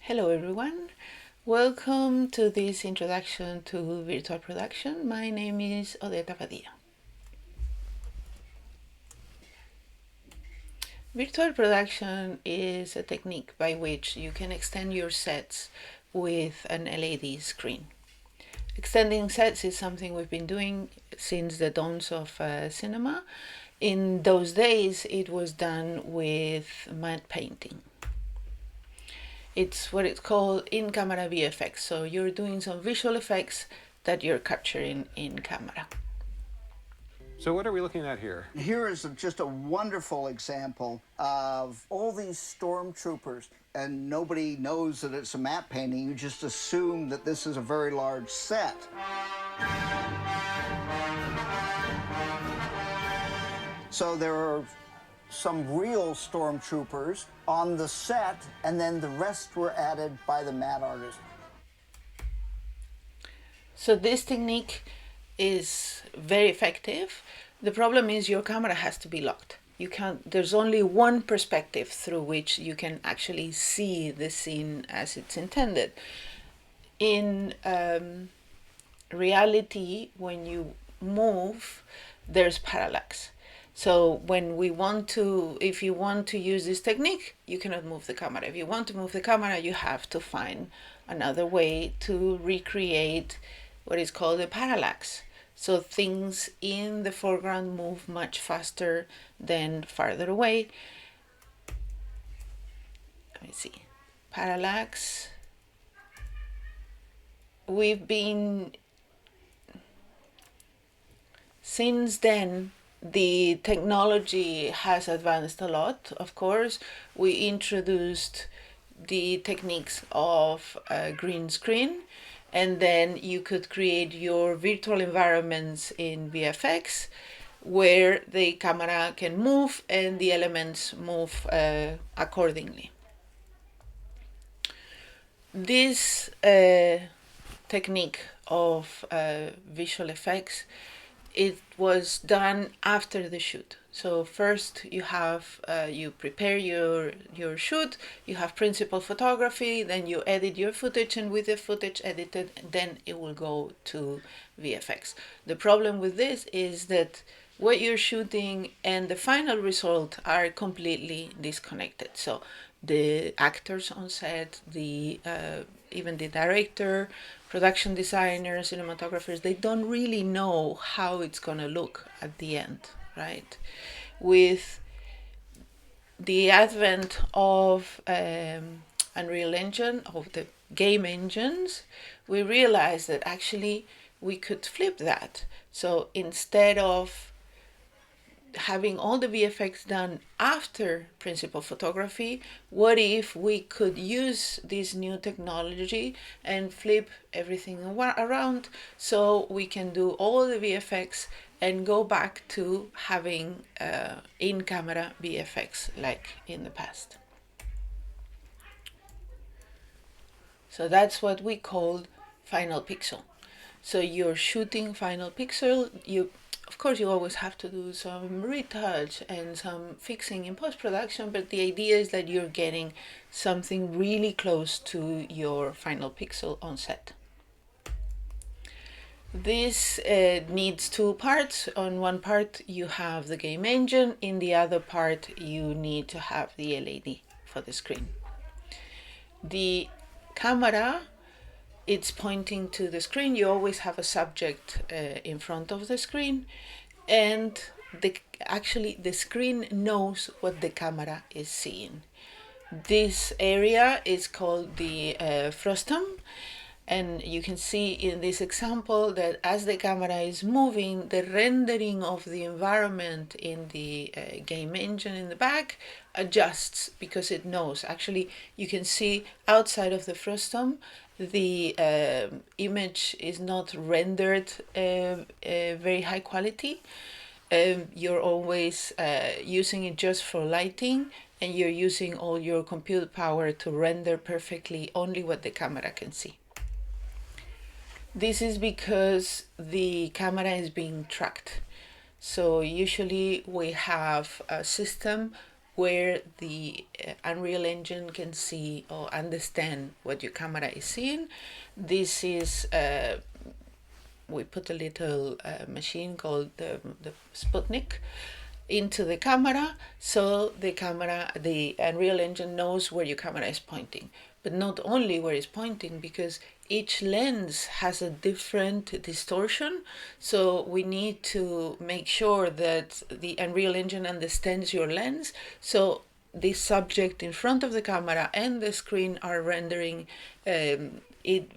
Hello everyone, welcome to this introduction to virtual production. My name is Odet Abadía. Virtual production is a technique by which you can extend your sets with an LED screen. Extending sets is something we've been doing since the dawns of cinema. In those days, it was done with matte painting. It's what it's called in-camera VFX. So you're doing some visual effects that you're capturing in camera. So what are we looking at here? Here is just a wonderful example of all these stormtroopers, and nobody knows that it's a matte painting. You just assume that this is a very large set. So there are some real stormtroopers on the set, and then the rest were added by the matte artist. So this technique is very effective. The problem is your camera has to be locked. There's only one perspective through which you can actually see the scene as it's intended. In reality, when you move, there's parallax. So if you want to use this technique, you cannot move the camera. If you want to move the camera, you have to find another way to recreate what is called a parallax. So things in the foreground move much faster than farther away. Let me see. Parallax. Since then, the technology has advanced a lot. Of course, we introduced the techniques of green screen, and then you could create your virtual environments in VFX where the camera can move and the elements move accordingly. This technique of visual effects, it was done after the shoot. So first you prepare your shoot, you have principal photography, then you edit your footage, and with the footage edited, then it will go to VFX. The problem with this is that what you're shooting and the final result are completely disconnected. So the actors on set, even the director, production designers, cinematographers, they don't really know how it's going to look at the end, right? With the advent of Unreal Engine, of the game engines, we realized that actually we could flip that. So instead of having all the VFX done after principal photography, what if we could use this new technology and flip everything around so we can do all the VFX and go back to having in-camera VFX like in the past. So that's what we call final pixel. So you're shooting final pixel, of course, you always have to do some retouch and some fixing in post-production, but the idea is that you're getting something really close to your final pixel on set. This needs two parts. On one part, you have the game engine. In the other part, you need to have the LED for the screen. The camera, it's pointing to the screen. You always have a subject in front of the screen, and the screen knows what the camera is seeing. This area is called the frustum, and you can see in this example that as the camera is moving, the rendering of the environment in the game engine in the back adjusts because it knows. Actually, you can see outside of the frustum, the image is not rendered very high quality. You're always using it just for lighting, and you're using all your compute power to render perfectly only what the camera can see. This is because the camera is being tracked. So usually we have a system where the Unreal Engine can see or understand what your camera is seeing. This is we put a little machine called the Sputnik into the camera, so the Unreal Engine knows where your camera is pointing. But not only where it's pointing, because each lens has a different distortion, so we need to make sure that the Unreal Engine understands your lens, so the subject in front of the camera and the screen are rendering it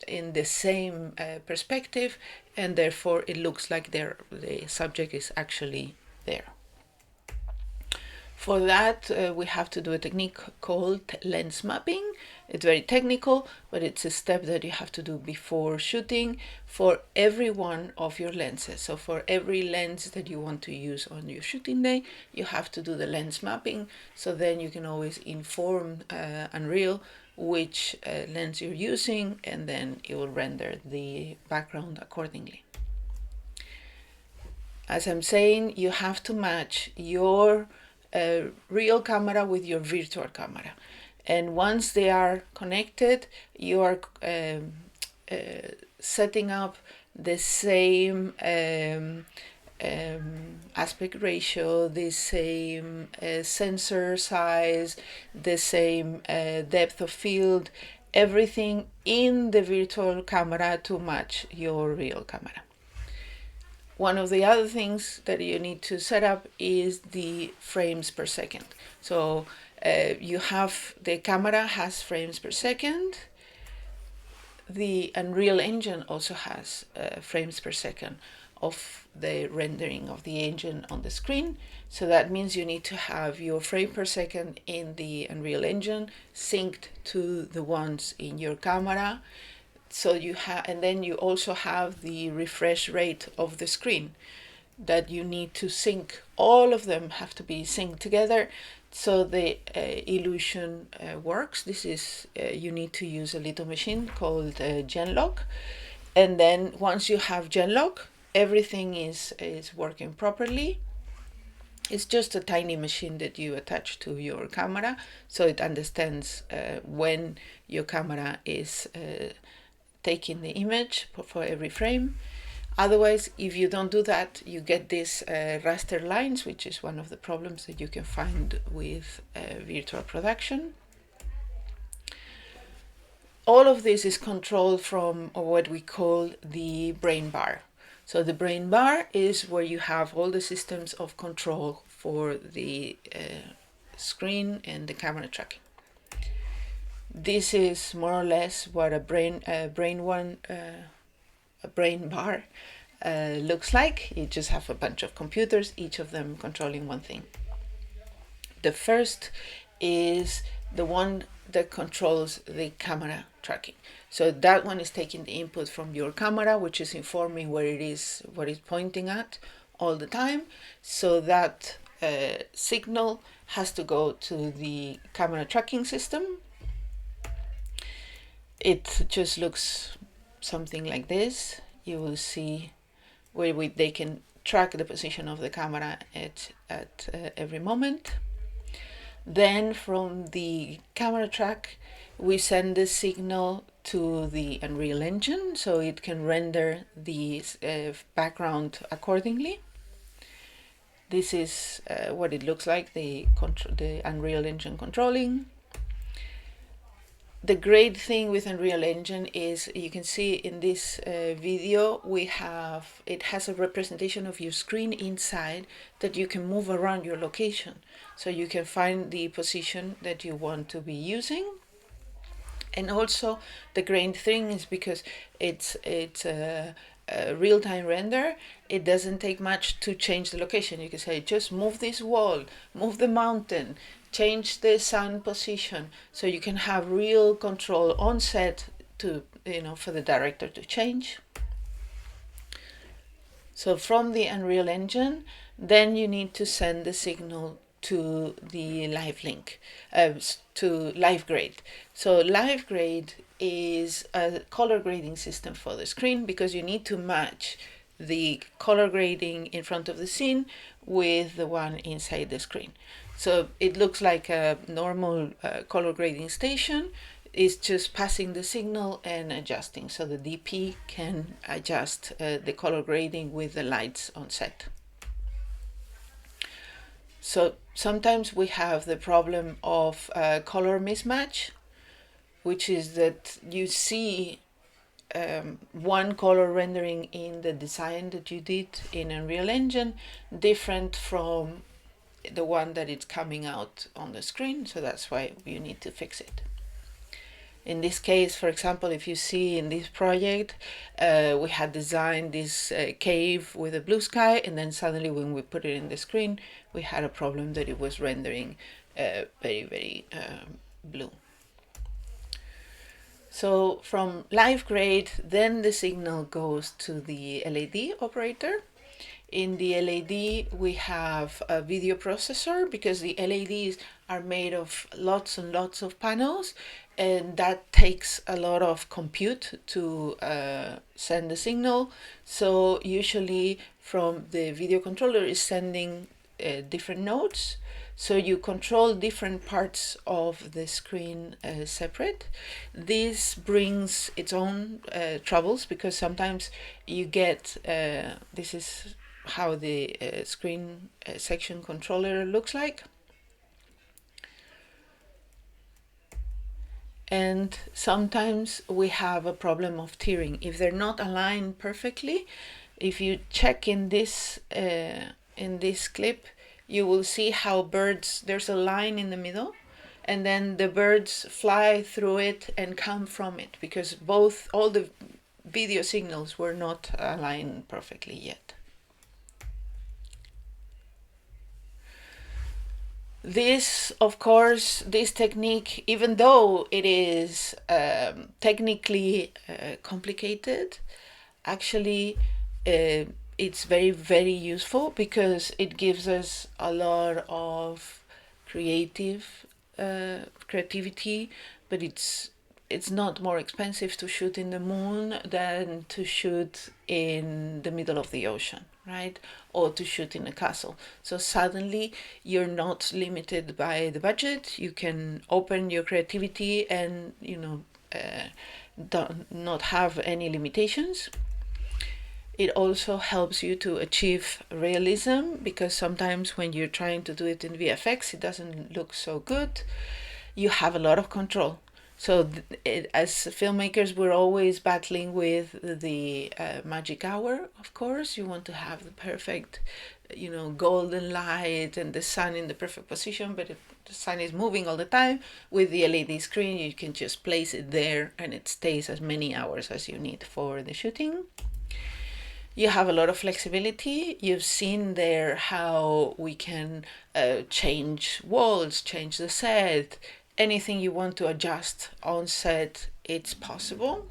in the same perspective, and therefore it looks like the subject is actually there. For that, we have to do a technique called lens mapping. It's very technical, but it's a step that you have to do before shooting for every one of your lenses. So for every lens that you want to use on your shooting day, you have to do the lens mapping. So then you can always inform Unreal which lens you're using, and then it will render the background accordingly. As I'm saying, you have to match your real camera with your virtual camera, and once they are connected, you are setting up the same aspect ratio, the same sensor size, the same depth of field, everything in the virtual camera to match your real camera. One of the other things that you need to set up is the frames per second. So the camera has frames per second. The Unreal Engine also has frames per second of the rendering of the engine on the screen. So that means you need to have your frame per second in the Unreal Engine synced to the ones in your camera. So and then you also have the refresh rate of the screen that you need to sync. All of them have to be synced together so the illusion works. This is you need to use a little machine called Genlock, and then once you have Genlock, everything is working properly. It's just a tiny machine that you attach to your camera, so it understands when your camera is taking the image for every frame. Otherwise, if you don't do that, you get these raster lines, which is one of the problems that you can find with virtual production. All of this is controlled from what we call the brain bar. So the brain bar is where you have all the systems of control for the screen and the camera tracking. This is more or less what a brain bar looks like. You just have a bunch of computers, each of them controlling one thing. The first is the one that controls the camera tracking. So that one is taking the input from your camera, which is informing where it is, what it's pointing at all the time. So that signal has to go to the camera tracking system. It just looks something like this. You will see where they can track the position of the camera at every moment. Then from the camera track, we send the signal to the Unreal Engine so it can render the background accordingly. This is what it looks like, the Unreal Engine controlling. The great thing with Unreal Engine is you can see in this video it has a representation of your screen inside that you can move around your location. So you can find the position that you want to be using. And also the great thing is because it's a real-time render, it doesn't take much to change the location. You can say just move this wall, move the mountain, change the sun position, so you can have real control on set to, for the director to change. So from the Unreal Engine, then you need to send the signal to the live link, to live grade. So live grade is a color grading system for the screen, because you need to match the color grading in front of the scene with the one inside the screen. So it looks like a normal color grading station. It's just passing the signal and adjusting. So the DP can adjust the color grading with the lights on set. So sometimes we have the problem of color mismatch, which is that you see one color rendering in the design that you did in Unreal Engine different from the one that is coming out on the screen. So that's why you need to fix it. In this case, for example, if you see in this project, we had designed this cave with a blue sky, and then suddenly when we put it in the screen, we had a problem that it was rendering very, very blue. So from live grade, then the signal goes to the LAD operator. In the LAD, we have a video processor because the LADs are made of lots and lots of panels, and that takes a lot of compute to send the signal. So usually from the video controller is sending different nodes. So you control different parts of the screen separate. This brings its own troubles because sometimes you get, this is how the screen section controller looks like. And sometimes we have a problem of tearing. If they're not aligned perfectly, if you check in this clip, you will see how birds, there's a line in the middle, and then the birds fly through it and come from it because all the video signals were not aligned perfectly yet. This, of course, this technique, even though it is technically complicated, actually it's very, very useful because it gives us a lot of creativity, but it's not more expensive to shoot in the moon than to shoot in the middle of the ocean, right? Or to shoot in a castle. So suddenly you're not limited by the budget. You can open your creativity and, not have any limitations. It also helps you to achieve realism because sometimes when you're trying to do it in VFX, it doesn't look so good. You have a lot of control. So as filmmakers, we're always battling with the magic hour, of course. You want to have the perfect, golden light and the sun in the perfect position. But if the sun is moving all the time, with the LED screen, you can just place it there and it stays as many hours as you need for the shooting. You have a lot of flexibility. You've seen there how we can change walls, change the set, anything you want to adjust on set, it's possible.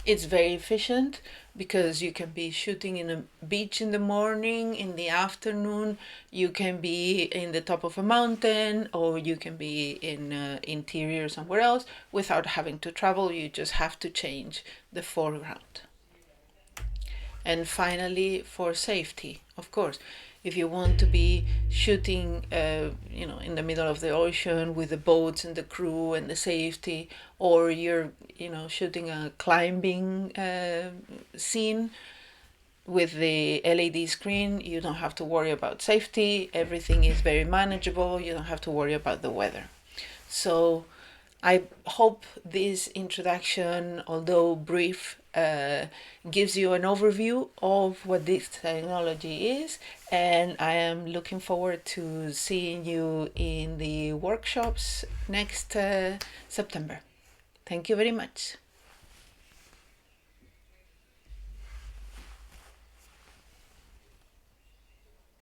It's very efficient because you can be shooting in a beach in the morning, in the afternoon, you can be in the top of a mountain, or you can be in interior somewhere else without having to travel. You just have to change the foreground. And finally, for safety, of course, if you want to be shooting, in the middle of the ocean with the boats and the crew and the safety, or you're, shooting a climbing scene with the LED screen, you don't have to worry about safety. Everything is very manageable. You don't have to worry about the weather. So I hope this introduction, although brief, gives you an overview of what this technology is, and I am looking forward to seeing you in the workshops next September. Thank you very much.